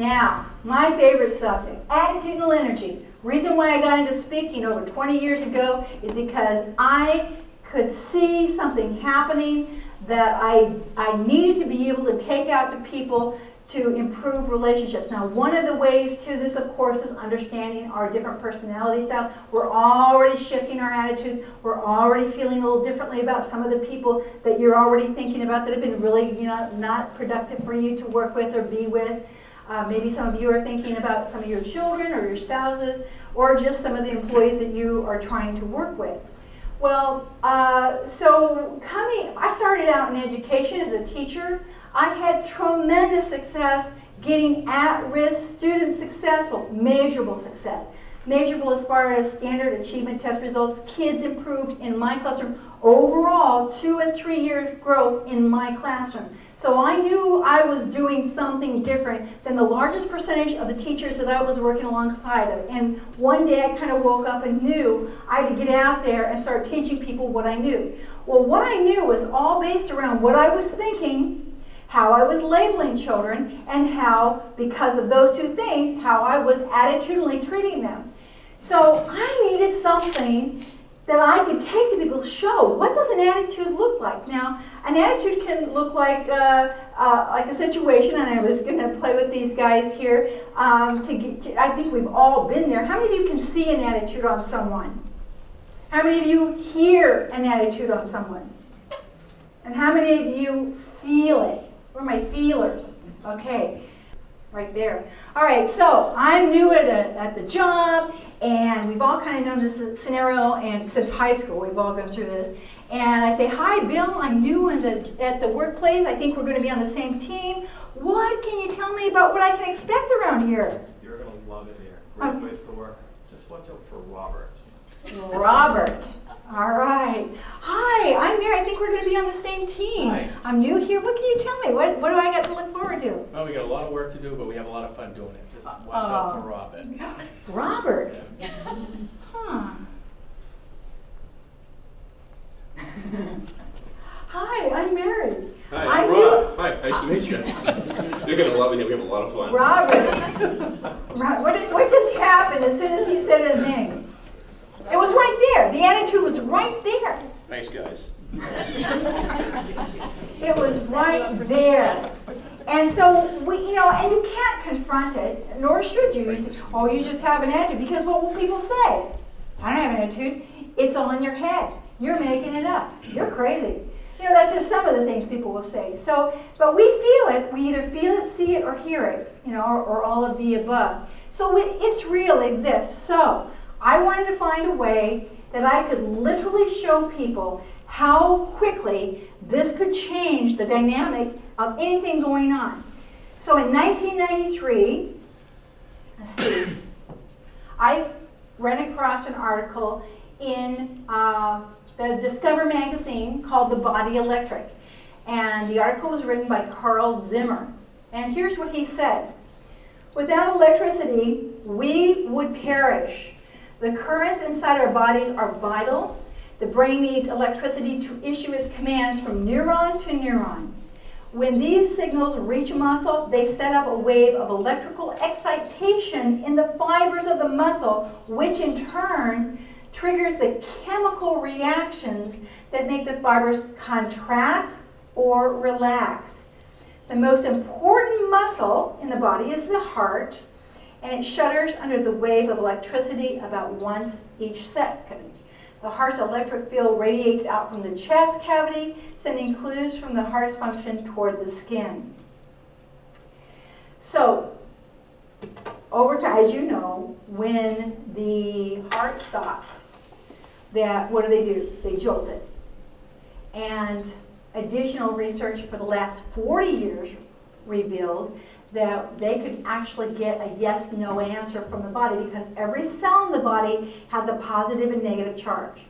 Now, my favorite subject, attitudinal energy. Reason why I got into speaking over 20 years ago is because I could see something happening that I needed to be able to take out to people to improve relationships. Now, one of the ways to this, of course, is understanding our different personality styles. We're already shifting our attitudes. We're already feeling a little differently about some of the people that you're already thinking about that have been really, not productive for you to work with or be with. Maybe some of you are thinking about some of your children or your spouses or just some of the employees that you are trying to work with. Well, I started out in education as a teacher. I had tremendous success getting at-risk students successful, measurable success. Measurable as far as standard achievement test results. Kids improved in my classroom. Overall, 2 and 3 years growth in my classroom. So I knew I was doing something different than the largest percentage of the teachers that I was working alongside of. And one day I kind of woke up and knew I had to get out there and start teaching people what I knew. Well, what I knew was all based around what I was thinking, how I was labeling children, and how, because of those two things, how I was attitudinally treating them. So I needed something that I could take to people to show what does an attitude look like. Now, an attitude can look like a situation, and I was going to play with these guys here. I think we've all been there. How many of you can see an attitude on someone? How many of you hear an attitude on someone? And how many of you feel it? Where are my feelers? Okay, right there. All right, so I'm new at the job, and we've all kind of known this scenario, and since high school, we've all gone through this. And I say, hi, Bill, I'm new at the workplace. I think we're going to be on the same team. What can you tell me about what I can expect around here? You're going to love it here. Great place to work. Just watch out for Robert. Robert. All right. Hi, I'm Mary. I think we're going to be on the same team. Hi. I'm new here. What can you tell me? What do I got to look forward to? Well, we got a lot of work to do, but we have a lot of fun doing it. Just watch out for Robert. Robert? Yeah. Huh. Hi, I'm Mary. Hi, I'm Rob. Hi, nice to meet you. You're going to love it here. We have a lot of fun. Robert. What just happened as soon as he said his name? It was right there. The attitude was right there. Thanks, guys. It was right there. And so, and you can't confront it, nor should you. You say, oh, you just have an attitude. Because what will people say? I don't have an attitude. It's all in your head. You're making it up. You're crazy. That's just some of the things people will say. So, but we feel it. We either feel it, see it, or hear it, or all of the above. So it's real, it exists. So I wanted to find a way that I could literally show people how quickly this could change the dynamic of anything going on. So in 1993, let's see, I ran across an article in the Discover magazine called The Body Electric. And the article was written by Carl Zimmer. And here's what he said. Without electricity, we would perish. The currents inside our bodies are vital. The brain needs electricity to issue its commands from neuron to neuron. When these signals reach a muscle, they set up a wave of electrical excitation in the fibers of the muscle, which in turn triggers the chemical reactions that make the fibers contract or relax. The most important muscle in the body is the heart, and it shudders under the wave of electricity about once each second. The heart's electric field radiates out from the chest cavity, sending clues from the heart's function toward the skin. So, over time, as you know, when the heart stops, what do? They jolt it. And additional research for the last 40 years revealed that they could actually get a yes-no answer from the body because every cell in the body has a positive and negative charge.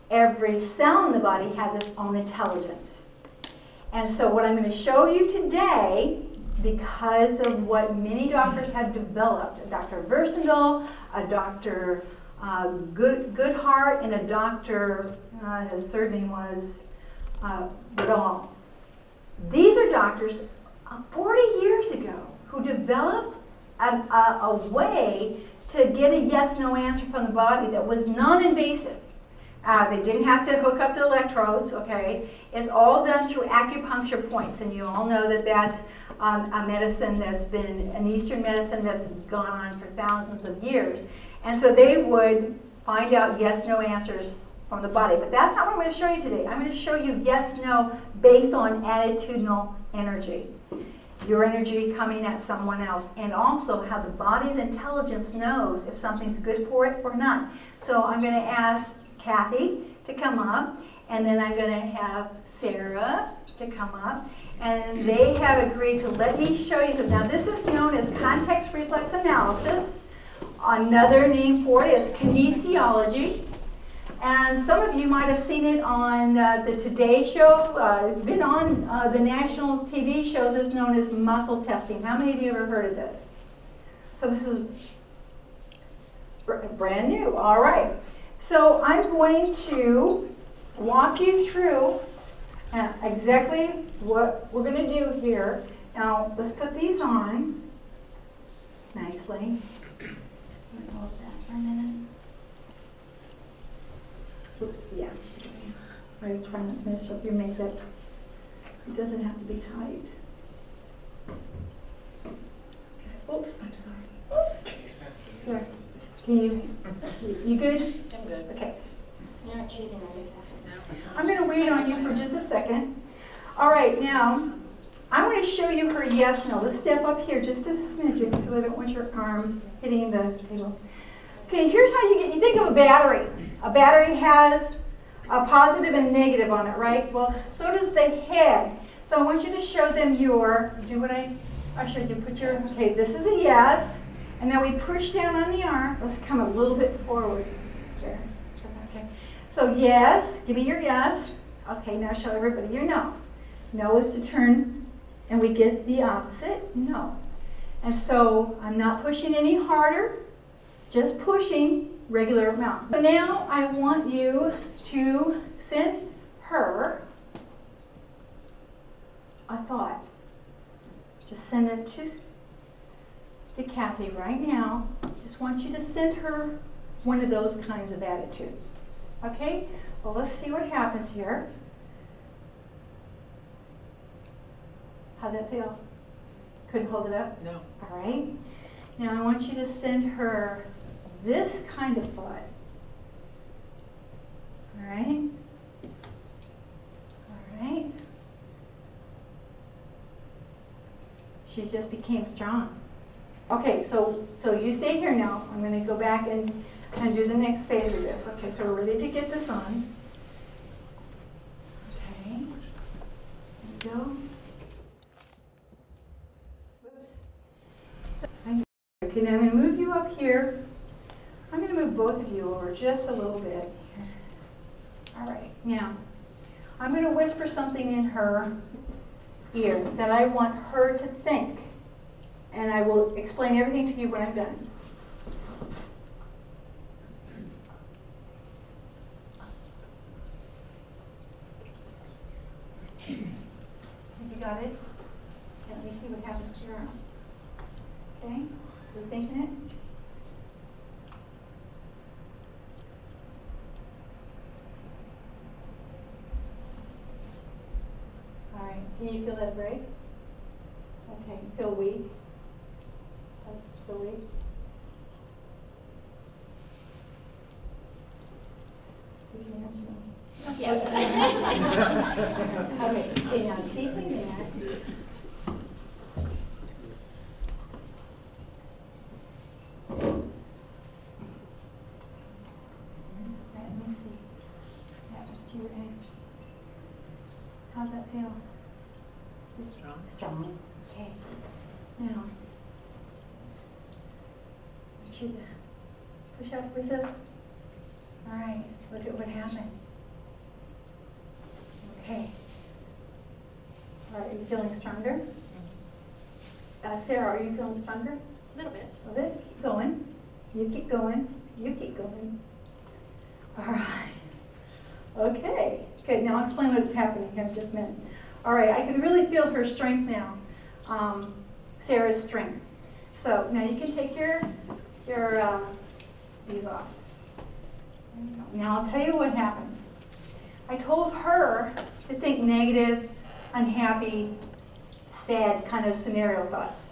Every cell in the body has its own intelligence. And so what I'm going to show you today, because of what many doctors have developed, Dr. Versendal, a Dr. Goodhart, and a Dr. His third name was Goodall. These are doctors 40 years ago who developed a way to get a yes-no answer from the body that was non-invasive. They didn't have to hook up the electrodes, okay? It's all done through acupuncture points, and you all know that that's a medicine that's been an Eastern medicine that's gone on for thousands of years. And so they would find out yes-no answers from the body. But that's not what I'm going to show you today. I'm going to show you yes-no based on attitudinal energy. Your energy coming at someone else, and also how the body's intelligence knows if something's good for it or not. So I'm going to ask Kathy to come up, and then I'm going to have Sarah to come up, and they have agreed to let me show you. Now this is known as context reflex analysis. Another name for it is kinesiology. And some of you might have seen it on the Today Show. It's been on the national TV shows. It's known as muscle testing. How many of you ever heard of this? So this is brand new. All right. So I'm going to walk you through exactly what we're going to do here. Now let's put these on nicely. Hold that for a minute. Oops, yeah. I'm trying not to mess up your makeup. It doesn't have to be tight. Oops, I'm sorry. Here. Can you good? I'm good. Okay. You're not choosing my I'm going to wait on you for just a second. All right, now, I want to show you her yes, no. Let's step up here just a smidgen because I don't want your arm hitting the table. Okay, here's how you think of a battery. A battery has a positive and a negative on it, right? Well, so does the head. So I want you to show them do what I showed you. Okay, this is a yes. And now we push down on the arm. Let's come a little bit forward. There. Okay. So yes, give me your yes. Okay, now show everybody your no. No is to turn, and we get the opposite, no. And so I'm not pushing any harder, just pushing regular amount. So now I want you to send her a thought. Just send it to Kathy right now. Just want you to send her one of those kinds of attitudes. Okay? Well, let's see what happens here. How'd that feel? Couldn't hold it up? No. All right. Now I want you to send her this kind of thought. All right? All right. She just became strong. Okay, so you stay here now. I'm going to go back and do the next phase of this. Okay, so we're ready to get this on. Okay. There we go. Whoops. Okay, now I'm going to move you up here. I'm going to move both of you over just a little bit. All right, now I'm going to whisper something in her ear that I want her to think. And I will explain everything to you when I'm done. You got it? Let me see what happens to your arm. Okay? You're thinking it? All right. Can you feel that break? Okay. Feel weak? Feel weak? You can answer me. Yes. Okay. Okay. Now keeping that. Let me see. What happens to your hand? How's that feel? Strong. Strong. Okay. Now, I want you to push up, resist. All right. Look at what happened. Okay. All right. Are you feeling stronger? Sarah, are you feeling stronger? A little bit. A little bit. Keep going. You keep going. You keep going. All right. Okay. Okay. Now I'll explain what's happening here in just a minute. All right. I can really feel her strength now. Sarah's strength. So now you can take your these off. Now I'll tell you what happened. I told her to think negative, unhappy, sad kind of scenario thoughts,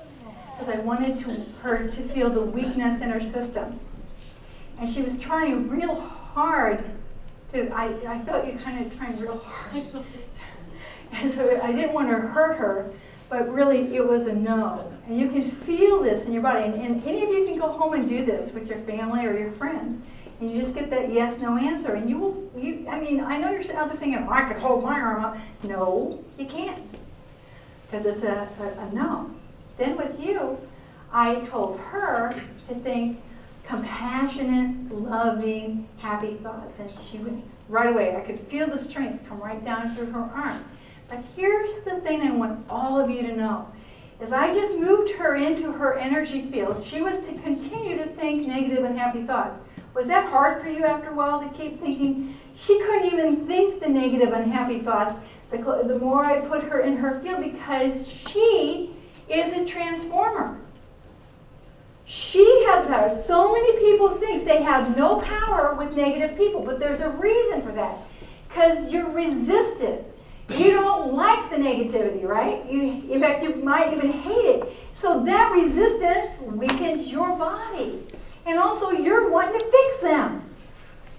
because I wanted her to feel the weakness in her system. And she was trying real hard to, I felt you kind of trying real hard. And so I didn't want to hurt her, but really it was a no. And you can feel this in your body. And any of you can go home and do this with your family or your friends. And you just get that yes, no answer. And I mean, I know you're out there thinking, oh, I could hold my arm up. No, you can't. Because it's a no. Then with you, I told her to think compassionate, loving, happy thoughts. And she went right away. I could feel the strength come right down through her arm. But here's the thing I want all of you to know. As I just moved her into her energy field, she was to continue to think negative and happy thoughts. Was that hard for you after a while to keep thinking? She couldn't even think the negative and happy thoughts the more I put her in her field, because she is a transformer. She has the power. So many people think they have no power with negative people, but there's a reason for that. Because you're resistant. You don't like the negativity, right? In fact, you might even hate it. So that resistance weakens your body. And also, you're wanting to fix them.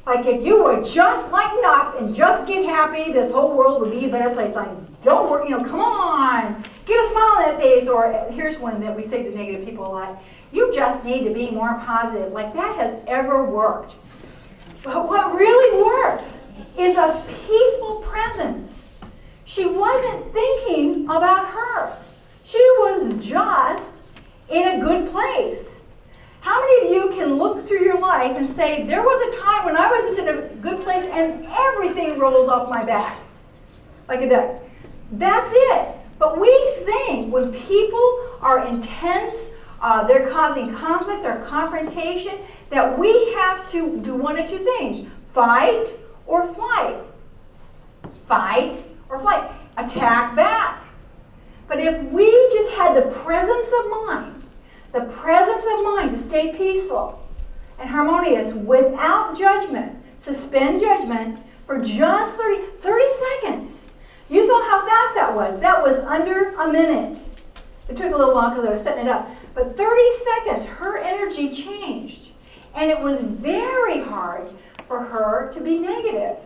Like, if you would just lighten up and just get happy, this whole world would be a better place. Like, don't worry, come on, get a smile on that face. Or here's one that we say to negative people a lot. You just need to be more positive. Like, that has ever worked. But what really works is a peaceful presence. She wasn't thinking about her. She was just in a good place. How many of you can look through your life and say, there was a time when I was just in a good place and everything rolls off my back like a duck? That's it. But we think when people are intense, they're causing conflict or confrontation, that we have to do one of two things: fight or flight. Fight or flight. Attack back. But if we just had the presence of mind to stay peaceful and harmonious without judgment, suspend judgment for just 30 seconds. You saw how fast that was. That was under a minute. It took a little while because I was setting it up. But 30 seconds, her energy changed. And it was very hard for her to be negative.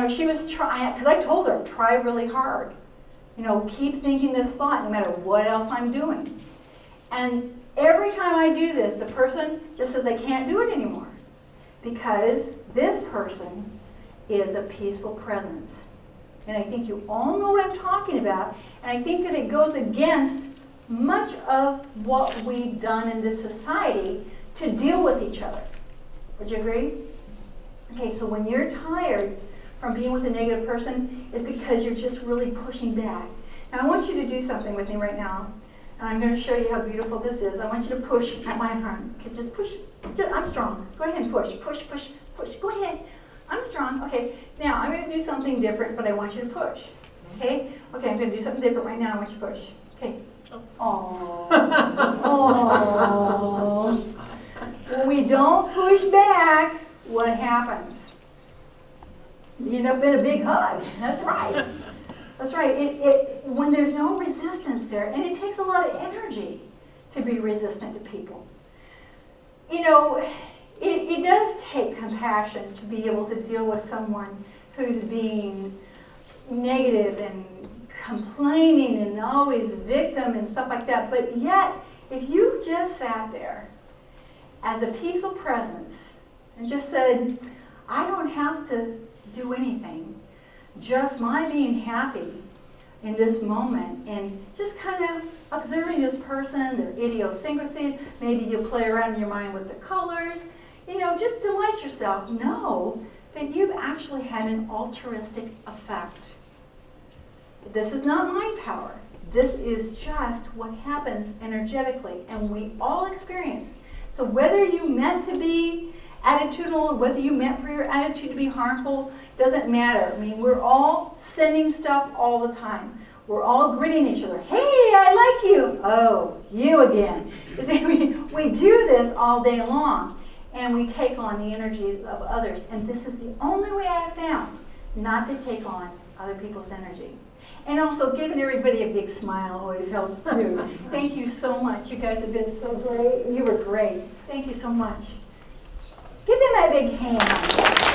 She was trying, because I told her, try really hard. Keep thinking this thought no matter what else I'm doing. And every time I do this, the person just says they can't do it anymore. Because this person is a peaceful presence. And I think you all know what I'm talking about. And I think that it goes against much of what we've done in this society to deal with each other. Would you agree? Okay, so when you're tired from being with a negative person, it's because you're just really pushing back. Now I want you to do something with me right now. And I'm going to show you how beautiful this is. I want you to push at my arm. Okay, just push. I'm strong. Go ahead and push. Push, push, push. Go ahead. I'm strong. Okay, now I'm going to do something different, but I want you to push. Okay? Okay, I'm going to do something different right now. I want you to push. Okay. Aww. Aww. When we don't push back, what happens? You end up in a big hug. That's right. That's right. When there's no resistance there, and it takes a lot of energy to be resistant to people. It does take compassion to be able to deal with someone who's being negative and complaining and always victim and stuff like that. But yet, if you just sat there as a peaceful presence and just said, I don't have to do anything, just my being happy in this moment, and just kind of observing this person, their idiosyncrasies. Maybe you play around in your mind with the colors. Just delight yourself. Know that you've actually had an altruistic effect. This is not mind power. This is just what happens energetically, and we all experience. So whether you meant to be attitudinal, whether you meant for your attitude to be harmful, doesn't matter. I mean, we're all sending stuff all the time. We're all greeting each other. Hey, I like you. Oh, you again. You see, we do this all day long, and we take on the energy of others. And this is the only way I have found not to take on other people's energy. And also giving everybody a big smile always helps too. Thank you so much. You guys have been so great. You were great. Thank you so much. Give them a big hand.